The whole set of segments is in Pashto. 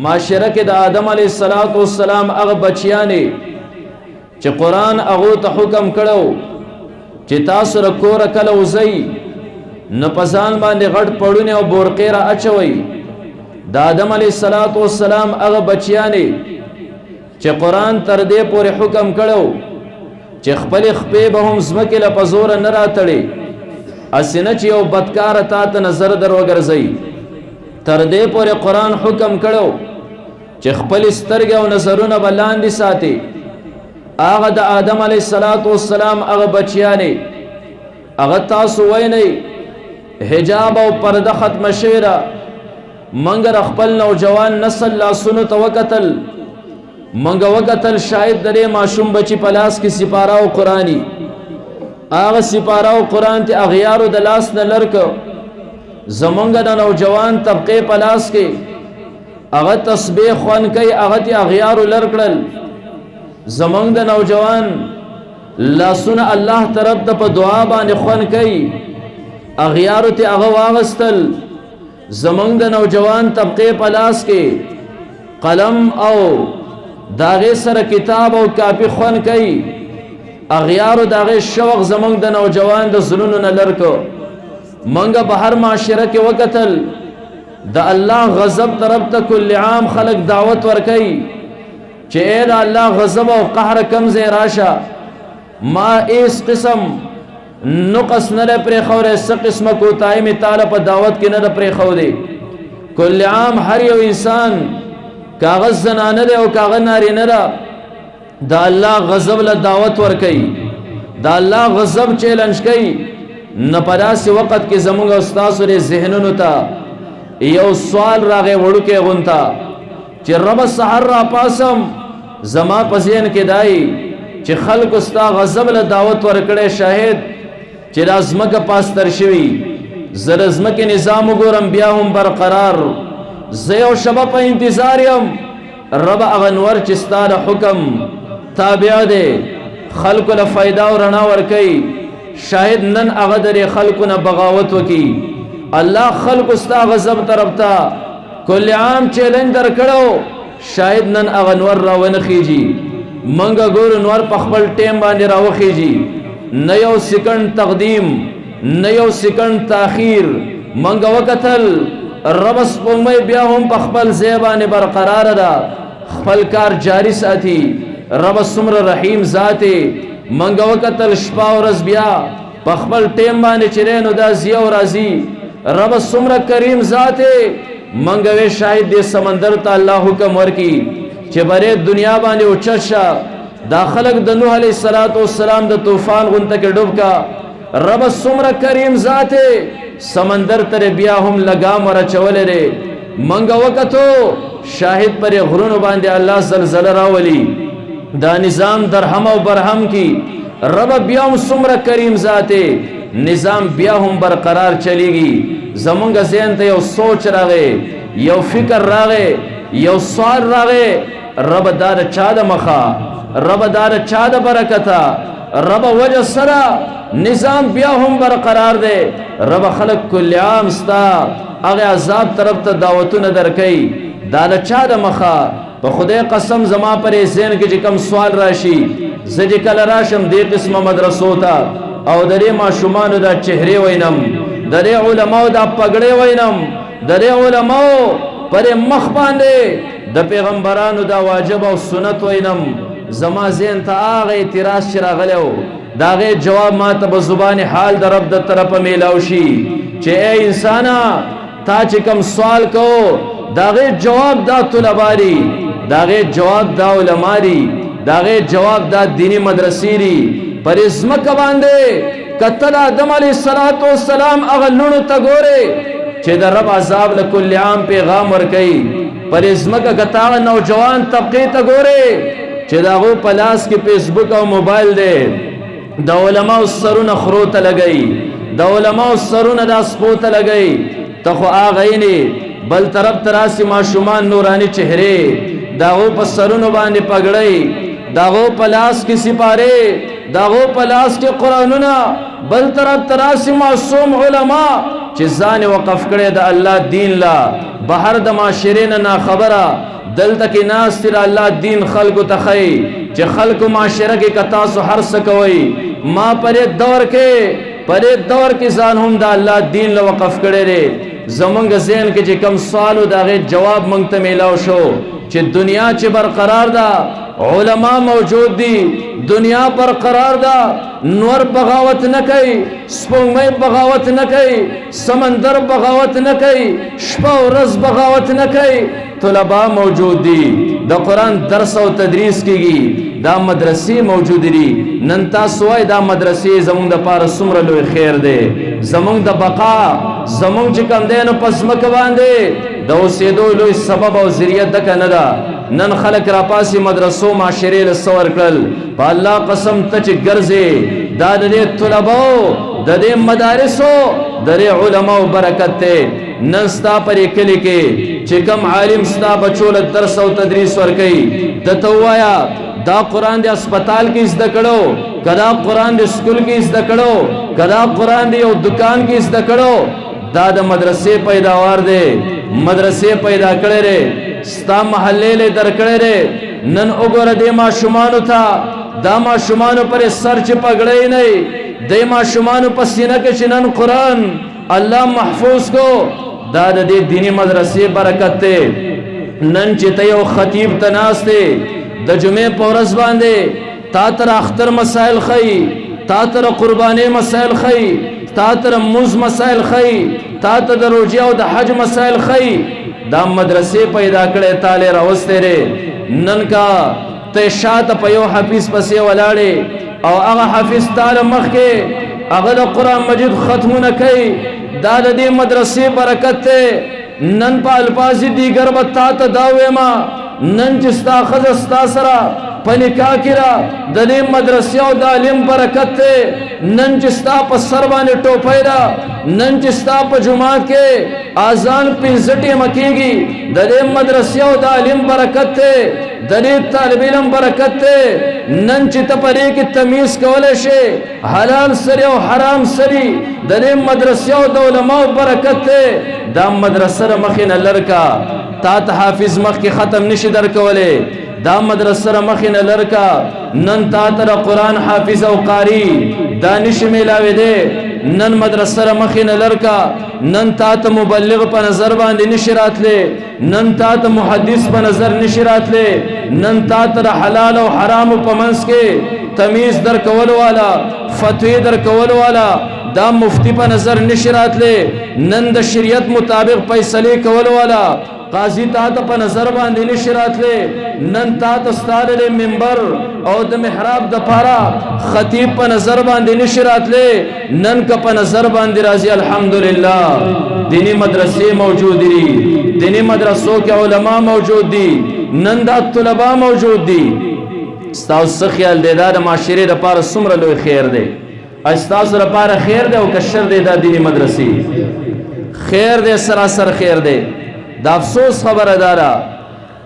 معاشره کې د آدم علیه السلام هغه بچیانې چې قرآن هغو ته حکم کړو چې تاسو له کوره کله وځئ نو په ځان باندې غټ پړونې او بورقې را اچوئ. د آدم علیه السلام هغه بچیانې چې قرآن تر دې پورې حکم کړو چې خپلې خپې به هم ځمکې له په زوره نه راتړي، هسې نه چې یو بدکاره تا ته نظر در وګرځوي. تر دې پورې قرآن حکم کړو چې خپلې سترګې او نظرونه به لاندې ساتي. هغه د آدم علیه السلام هغه بچیانې هغه تاسو وینئ حجاب او پرده ختمه شوې ده. منګه خپل نوجوان نسل لاسونو ته وکتل، منګه وکتل شاید د دې ماشوم بچي په لاس کې سپاره او قرآني، هغه سپاره او قرآن ته اغیارو د لاس نه لر کړ. زمونږ د نوجوان طبقې په لاس کې هغه تسبیح خوان کوي، هغه ته اغیارو لر کړل. زمونږ د نوجوان لاسونه الله طرف ته په دعا باندې خوان کوي، اغیارو ته هغه واغستل. زمونږ د نوجوان طبقې په لاس کې قلم او داغه سره کتاب او کاپی خوان کوي، اغیارو داغه شوق زمونږ د نوجوان د زلونو نه لر کړ. منګه په هر معاشره کې وکتل د الله غضب طرف ته کل عام خلق دعوت ورکي چې اے د الله غضب او قهر کم ځای راشه، ما اس قسم نقص نه پرې خوره، س قسمه کوتاهی می تعالی په دعوت کې نه پرې خو دی. کل عام هر یو انسان کاغذ زنانه دی او کاغذ نارینه ده د الله غضب له دعوت ورکي، د الله غضب چیلنج کوي. نه په داسې وخت کې زموږ استادو لري ذهنونو ته یو سوال راغی وړوکی غونته چې رب سحر را پاسم زما په ذهن کې دای چې خلکو ستا غضب له دعوت ورکړې شاهد چې د ځمکه پاستر شوي، زه د ځمکې نظام وګورم بیا هم برقرار، زه یو شبه په انتظار یم رب هغه نور چې ستا د حکم تابع دی خلکو له فایده او رڼا ورکوي. شاید نن هغه درې خلکو نه بغاوت وکي، الله خلکو ستا غضب طرف ته کل عام چیلنج در کړو، شاید نن هغه نور را ونخیږي. منګه ګورو نور په خپل ټیم باندې را وخیږي، نه یو سکند تقدیم نه یو سکند تاخیر. منګه وکتل رب سپوږمۍ بیا هم په خپل ځای باندې برقرار ده، خپل کار جاری ساتي. رب څومره رحیم ذات دی. منګه وکتل شپه او ورځ بیا په خپل ټیم باندې چرې نو دا ضیا او راضي. رب څومره کریم ذات دی. منګه وی شاهد دې سمندر ته الله حکم ورکی چې بره دنیا باندې اوچت شه، دا خلق د نوح علیه السلام د طوفان غونته کې ډوب کا. رب څومره کریم ذات دی، سمندر تر بیا هم لګام ورچولې دی. منګه وکتو شاهد پر غرونو باندې الله زلزلہ راولي، دا نظام درهم او برهم کی رب بیا هم څومره کریم ذات دی، نظام بیا هم برقرار چلیږي. زمونږ ذهن ته یو سوچ راغی، یو فکر راغی، یو سوال راغی، رب دا د چا د مخه، رب دا د چا د برکته، رب وجه سره نظام بیا هم برقرار دی. رب خلق کل عام ستا هغه عذاب طرف ته دعوتونه درکوي، دا د چا د مخه. په خدای قسم زما پر ذهن کې چې کوم سوال راشي زه چې کله راشم دې قسمه مدرسو ته او د دې ماشومانو دا چهرې وینم، د دې علماو دا پګړې وینم، د دې علماو پر مخ باندې د پیغمبرانو دا واجب او سنت وینم. زما ذهن ته هغه اعتراض چې راغلی و د هغې جواب ما ته په زبان حال د رب د طرفه میلاو شي چې ای انسانه تا چې کوم سوال کو د هغې جواب دا طلبا دي، د هغې جواب دا علما دي، د هغې جواب دا دینی مدرسې دي. پر ځمکه باندې کتل آدم علیه السلام هغه لوڼو ته ګورې چې د رب عذاب له کل عام پیغام ورکوي. پر ځمکه کته هغه نوجوان طبقې ته ګورې چې د هغو په لاس کې فیسبوک او موبایل دی، د علماو سرونه خرو ته لګوي، د علماو سرونه دا سپو ته لګوي. ته خو هغه یې بل طرف ته راسي ماشومان نوراني چهرې، د هغو په سرونو باندې پګړۍ، د هغو په لاس کې سپارې، د هغو په لاس کې قرآنونه، بل طرف ته راسي معصوم علما چې ځان وقف کړی د الله دین لا، بهر د معاشرې نه ناخبره دلته کې ناست را الله دین خلکو ته ښیي چې خلکو معاشره کې که تاسو هر څه کوئ ما پرې دور کې ځان هم د الله دین له وقف کړی دی زمونږ ذهن کې چې کم سوال و د هغې جواب موږ ته میلاو شو چې دنیا چې برقرار ده علما موجود دي دنیا برقرار ده نور بغاوت نه کوي سپوږمۍ بغاوت نه کوي سمندر بغاوت نه کوي شپه او ورځ بغاوت نه کوي طلبا موجود دي د قرآن درس او تدریس کیږي دا مدرسې موجود دي نن تاسو وای دا مدرسې زمونږ دپاره څومره لوی خیر دی زمونږ د بقا زمونږ چې کوم دی نو په ځمکه باندې د اوسېدو لوی سبب او ذریعه دکه نه ده نن خلک راپاسې مدرسو معاشرې له څه ورکړل په الله قسم ته چې ګرځې دا د دې طلباو د دې مدارسو د دې علماو برکت دی نن ستا پرې کلي کې چې کوم عالم ستا بچو له درس او تدریس ورکوي درته ووایه دا قرآن دی اسپتال کې زده کړو که دا قرآن دی سکول کې زده کړو که دا قرآن دی یو دکان کې زده کړو دا د مدرسې پیداوار دی مدرسې پیدا کړی دی ستا محلې له درکړی دی نن وګوره دې ماشومانو ته دا ماشومانو پر سر چې پګړی نه دې ماشومانو په سینه کې چې نن قرآن الله محفوظ کو دا د دې دینی مدرسې برکت دی نن چې ته یو خطیب ته ناست دی د جمعې په ورځ باندې تا تر اختر مسائل ښیي تا تر قربانۍ مسائل ښیي تا تر مونځ مسائل ښیي تا ته د روژې او د حج مسائل ښیي دا مدرسې پیدا کړی تالی راوستی دی نن کا ته شاته په یو حفیظ پسې ولاړې او هغه حفیظ تاله مخکې هغه د قرآن مجید ختمونه کوي دا د دې مدرسې برکت دی نن په الفاظ دیگر به تا ته دا ویما نن چې ستا ښځه ستا سره په نکاح کې را د دې مدرسې او د عالم برکت دی نن چې ستا په سر باندې ټوپۍ ده نن چې ستا په جومات کې اذان 5 ټیمه کېږي د دې مدرسې او د عالم برکت دی د دې طالب علم برکت دی نن چې ته پرې کې تمیز کولی شي حلال سری او حرام سری د دې مدرسې او د علماو برکت دی دا مدرسه له مخې نه لرکه تا ته حافظ مخکې ختم نشي درکولی دا مدرسه له مخې نه لرکه نن تا ته د قرآن حافظ او قاری دا نشي میلاوېدی نن مدرسه له مخې نه لرکه نن تا ته مبلغ په نظر باندې نشي راتلی نن تا ته محدث په نظر نشي راتلی نن تا ته د حلال او حرامو په منځ کې تمیز درکولو والا فتوی درکولو والا دا مفتی په نظر نشي راتلی نن د شریعت مطابق فیصلې کولو والا قاضی تا ته په نظر باندې نشي راتلی نن تا ته ستا د منبر او د محراب د پاره خطیب په نظر باندې نشي راتلی نن که په نظر باندې راځي الحمدلله دینی مدرسې موجود دي دینی مدرسو کې علما موجود دي نن دا طلبا موجود دي ستاسو څه خیال دی دا د معاشرې دپاره څومره لوی خیر دی ستاسو دپاره خیر دی او که شر دی دا دینی مدرسې خیر دی سراسر خیر دی دا افسوس خبره دارا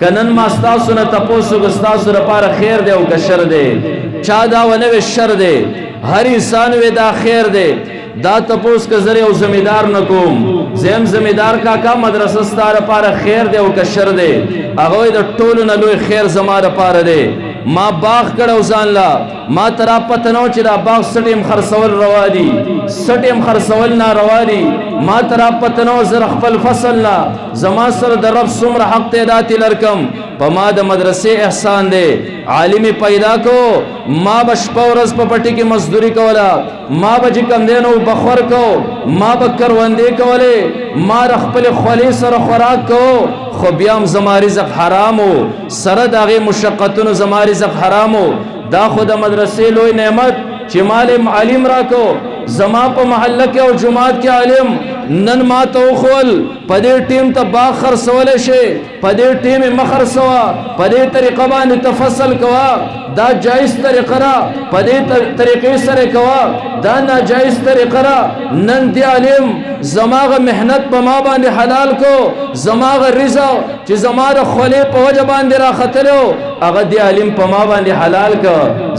کنن ما ستاسو نه تپوسو که ستاسو دپاره خیر دی او که شر دی چا دا ونوی شر دی هر انسان وی دا خیر دی دا تپوس که زر یو زمیدار نکوم زیم زمیدار کاکا مدرسه ستا دپاره خیر دی او که شر دی هغوی د ټولو نه لوی خیر زما دپاره دی ما باغ کړو ځان لا ما ترا پته نو چې دا باغ سټیم خرڅول روا دي سټیم خرڅول ناروا دي ما ترا پته نو زر خپل فصل لا زما سره د رب څومره حق تعداد لرکم په ما د مدرسې احسان دی عالم پیدا کو ما بشپه ورځ په پټي کې مزدوري کوله ما به چې کم دی نو بخور کو ما به کروندې کولې ما د خپل خولې سره خوراک کو خو بیا هم زما رزق حرامو سره د هغې مشقتونو زما رزق حرامو دا خو د مدرسې لوی نعمت چې مال عالم راکو زما په محله کې او جماعت کې عالم نن ما ته وښول په دې ټیم ته باغ خرڅولی شي په دې ټیم یې مه خرڅوه په دې طریقه باندې ته فصل کوه دا جایز طریقه را په دې طریقې سره کوه دا ناجایز طریقه را نن دی عالم زماغه محنت په ما باندې حلال کو زماغه رزق چې زما د خولې په وجه باندې راختلو هغه دی عالم په ما باندې حلال کو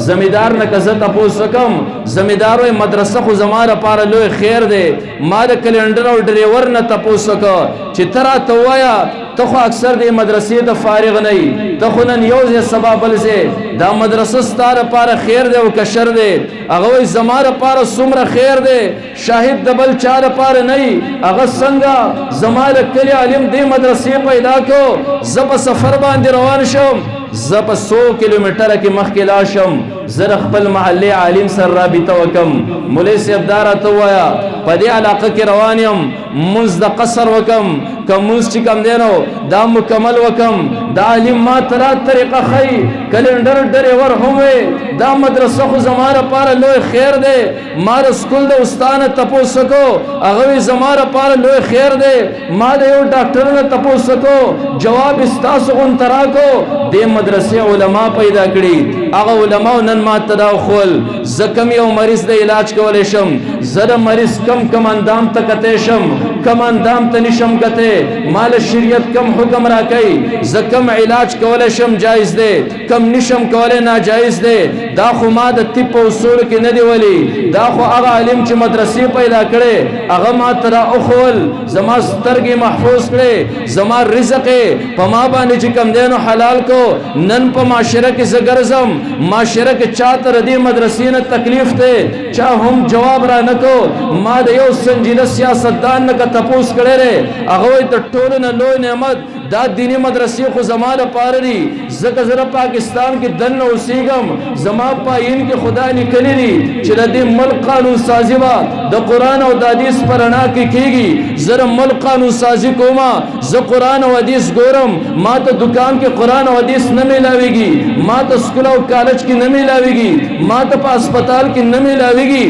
زمیدار نه که زه تپوس وکم زمیدار وایي مدرسه خو زما لپاره لوی خیر دی ما د کلنډر کنډکټر او ډرایور نه تپوس وکړه چې ته راته ووایه ته خو اکثر د مدرسې ته فارغ نه یې، ته خو نن یو ځای سبا بل ځای، دا مدرسه ستا لپاره خیر دی او که شر دی؟ هغه وایي زما لپاره څومره خیر دی، شاهد د بل چا لپاره نه یي. هغه څنګه زما له کلي عالم دې مدرسې پیدا کړو، زه په سفر باندې روان شم، زه په 100 کیلومتره کې مخکې لاړ شم، زه د خپل محلې عالم سره رابطه وکم، مولوي صاحب دا راته ووایه په دې علاقه کې روان یم، مونځ د قصر وکم، که مونځ چې کوم دی نو دا مکمل وکم، دا عالم ما ته را طریقه ښیي، کلنډر ډرایور هم وی دا مدرسه خو زما لپاره لوی خیر دی. ما د سکول د استاد نه تپوس وکړو، هغه وایي زما لپاره لوی خیر دی. ما د یو ډاکټر نه تپوس وکړو، جواب یې ستاسو غونته راکړو. دې مدرسې علما پیدا کړي، هغه علماو نن ما ته دا وښول زه کوم یو مریض د علاج کولی شم، زه د مریض کم اندام ته کتی شم، کم اندام ته نشم کتی، مال شریعت کم حکم را کوي، زه کم علاج کولی شم جایز دی، کم نشم کولی ناجایز دی. دا خو ما د طب په اصولو کې نه دی ولی، دا خو هغه عالم چې مدرسې پیدا کړی هغه ما ته را وښول، زما سترګې محفوظ کړې، زما رزق یې په ما باندې چې کوم دی نو حلال کو. نن په معاشره کې زه ګرځم، معاشره کې چا ته د دې مدرسې نه تکلیف دی، چا هم جواب را نه کو. ما د یو سنجیده سیاستدان نه که تپوس کړی دی، هغه وایي د ټولو نه لوی نعمت دا دینی مدرسې خو زما لپاره دي، ځکه زه پاکستان کې دننه اوسېږم، زما پاین کې خدای لیکلی دي چې د دې ملک قانون سازي به د قرآن او د حدیث په رڼا کې کېږي. زه د ملک قانون سازي کومه، زه قرآن او حدیث ګورم، ما ته دکان کې قرآن او حدیث نه میلاویږي، ما ته سکول او کالج کې نه میلاویږي، ما ته په اسپتال کې نه میلاویږي.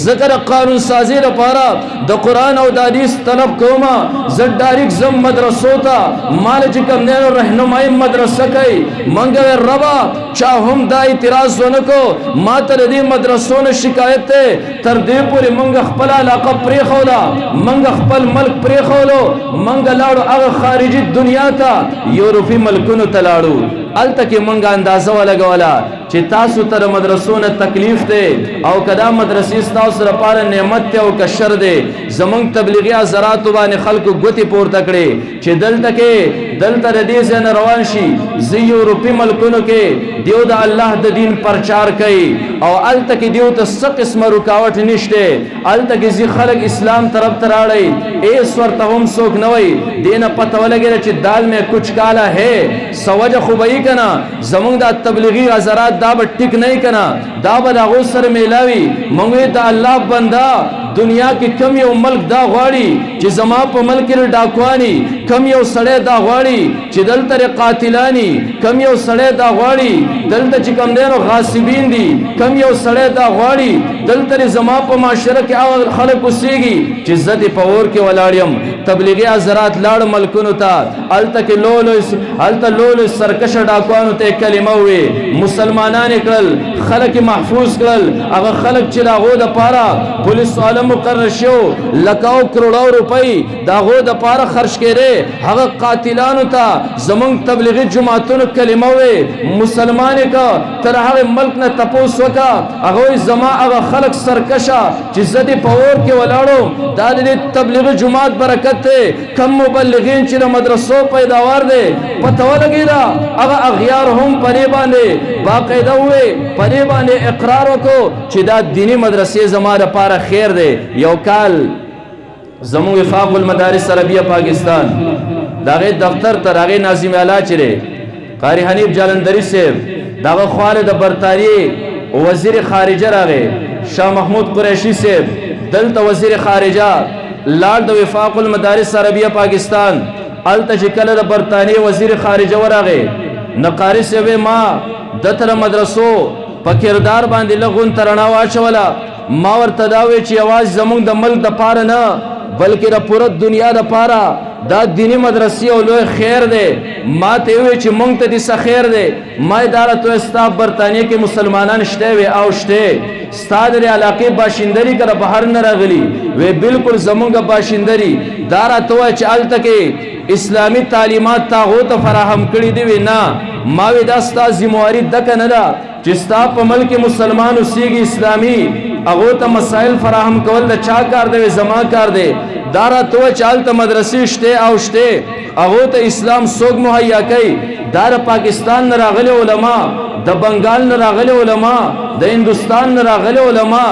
ذکر قانون سازی لپاره د قرآن او د حدیث طلب کوما، زه ډایرک زم مدرسو ته، مال چې کوم دی نو رهنمایي مدرسه کوي. منګه ربا چا هم دا اعتراض ونه کو، ما ته د دې مدرسو نه شکایت دی، تر دې پورې منګه خپل علاقه پرېښوله، منګه خپل ملک پرېښولو، منګه لاړو هغه خارجي دنیا ته، یورپي ملکونو ته لاړو. هلته کې منګه اندازه ولګوله چې تاسو ته مدرسو نه تکلیف دی او کدا مدرسې ستاسو لپاره نعمت دی او که شر دی. زمونږ تبلیغي حضراتو باندې خلکو ګوتې پورته کړې چې دلته د دې ځای نه روان شي، زه یورپي ملکونو کې دیو د الله د دین پرچار کوي او هلته کې دیو ته څه قسمه رکاوټ نشته، هلته کې ځي خلک اسلام طرف ته راړئ، ایس ورته هم څوک نه وایي. دې نه پته ولګېده چې دال میں کچھ کالا ہے، سوجه خو به یې که نه زمونږ دا تبلیغي حضرات دا به ټیک نه یې که نه، دا به د هغو سره میلاوي. موږ د الله بنده دنیا کې کم یو ملک دا غواړي چې زما په ملک کې ډاکوانی، کم یو سړی دا غواړي چې دلته قاتلانی، کم یو سړی دا غواړي دلته چې کم دی نو غاصبین دي، کم یو سړی دا غواړي دلته زما په معاشره کې هغه خلک اوسېږي چې زه دې په اور کې ولاړ یم. تبلیغي حضرات لاړ ملکونو ته، هلته کې لولو سرکشه ډاکوانو ته کلمه ووې، مسلمانان یې کړل، خلک محفوظ کړل. هغه خلک چې د هغو دپاره پولیس والا مقرر شو، لکاو کروڑو روپۍ د هغو دپاره خرج کېدې، هغه قاتلانو ته زمونږ تبلیغي جماعتونو کلمه ووې، مسلمان یې که تر هغې ملک نه تپوس وکړه، هغه وایي زما هغه خلک سرکشه چې زه دې په اور کې ولاړم، دا د دې تبلیغي جماعت برکت دی. کم مبلغین چې د مدرسو پیداوار دی، پته ولګېده هغه اغیار هم په دې باندې باقاعده ووې، په دې باندې اقرار وکړو چې دا دیني مدرسې زما دپاره خیر دی. یو کال زموږ وفاق المدارس عربیه پاکستان د هغې دفتر ته د هغې ناظم اعلی چې دی قاري حنیف جالندري صاحب، د هغه خواله د برطانیې وزیر خارجه راغی، شاه محمود قریشي صاحب دلته وزیر خارجه لاړ د وفاق المدارس عربیه پاکستان. هلته چې کله د برطانیې وزیر خارجه ورغی نو قاري صاحب ما د تر مدرسو په کردار باندې لغون ترڼا واچوله. ما ورته دا وی چې یوازې زمونږ د ملک دپاره نه بلکې د پوره دنیا دپاره دا دینی مدرسې او لوی خیر دی. ما ته وی چې مونږ ته دې څه خیر دی؟ ما یې دا راته وویل ستا برطانیې کې مسلمانان شته وی؟ او شته. ستا د دې علاقې باشنده دي که د بهر نه راغلي؟ وی بلکل زمونږ باشنده دي. دا راته ووایه چې هلته کې اسلامي تعلیمات تا هغو ته فراهم کړي دي؟ وی نه. ما وی دا ستا ذمواري دکه نه ده چې ستا په ملک مسلمان اوسېږي اسلامي، هغو ته مسائل فراهم کول د چا کار دی؟ زما کار دی. دارا تو چالت مدرسې شته او شته هغه ته اسلام څوک مهیا کوي دار پاکستان نه راغلي علما د بنگال نه راغلي علما د هندستان نه راغلي علما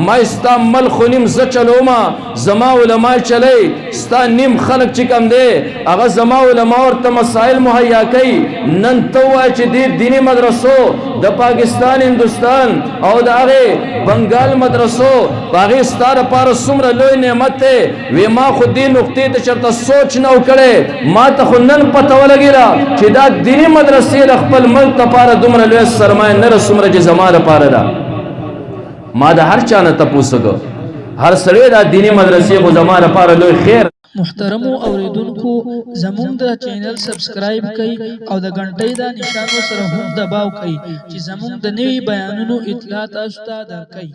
ما استا مل خونیم ز چلوما زما علما چلی ستا نیم خلق چې کم دی هغه زما علما ورته مسائل مهیا کوي نن ته وای چې دې دینی مدرسو د پاکستان هندستان او د هغه بنگال مدرسو باغې ستاره پار څومره لوی نعمت دی وی ما خو دې نقطې ته چرته سوچ نه وکړې ما ته خو نن پته ولګېده چې دا دینی مدرسې د خپل ملک لپاره دومره لوی سرمایه نه رسومره چې زما لپاره ده ما د هر چا نه تپوس وکړ هر سړی دا دینی مدرسې خو زما لپاره لوی خیر محترمو اوریدونکو زموږ د چینل سبسکرایب کړئ او د غنټۍ د نشان سره هم دباو کړئ چې زموږ د نوي بیانونو اطلاع تاسو ته درکړي.